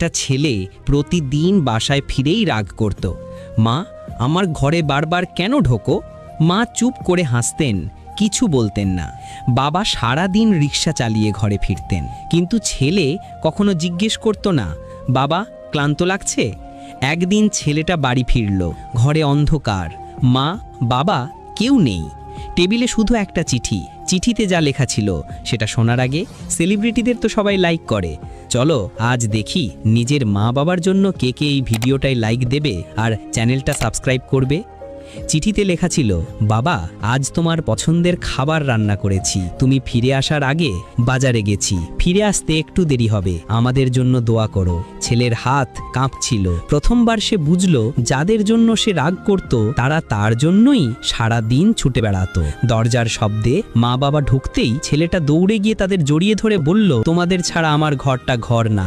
একটা ছেলে প্রতিদিন বাসায় ফিরেই রাগ করত। মা, আমার ঘরে বারবার কেন ঢোকো? মা চুপ করে হাসতেন, কিছু বলতেন না। বাবা সারা দিন রিক্সা চালিয়ে ঘরে ফিরতেন, কিন্তু ছেলে কখনো জিজ্ঞেস করতো না, বাবা ক্লান্ত লাগছে? একদিন ছেলেটা বাড়ি ফিরল, ঘরে অন্ধকার, মা বাবা কেউ নেই। টেবিলে শুধু একটা চিঠি। চিঠিতে যা লেখা ছিল সেটা শোনার আগে সেলিব্রিটিদের তো সবাই লাইক করে। চলো আজ দেখি নিজের মা বাবার জন্য কে কে এই ভিডিওটায় লাইক দেবে আর চ্যানেলটা সাবস্ক্রাইব করবে। চিঠিতে লেখা ছিল, বাবা আজ তোমার পছন্দের খাবার রান্না করেছি, তুমি ফিরে আসার আগে বাজারে গেছি, ফিরে আসতে একটু দেরি হবে, আমাদের জন্য দোয়া করো। ছেলের হাত কাঁপছিল। প্রথমবার সে বুঝলো যাদের জন্য সে রাগ করত তারা তার জন্যই সারা দিন ছুটে বেড়াতো। দরজার শব্দে মা বাবা ঢুকতেই ছেলেটা দৌড়ে গিয়ে তাদের জড়িয়ে ধরে বলল, তোমাদের ছাড়া আমার ঘরটা ঘর না।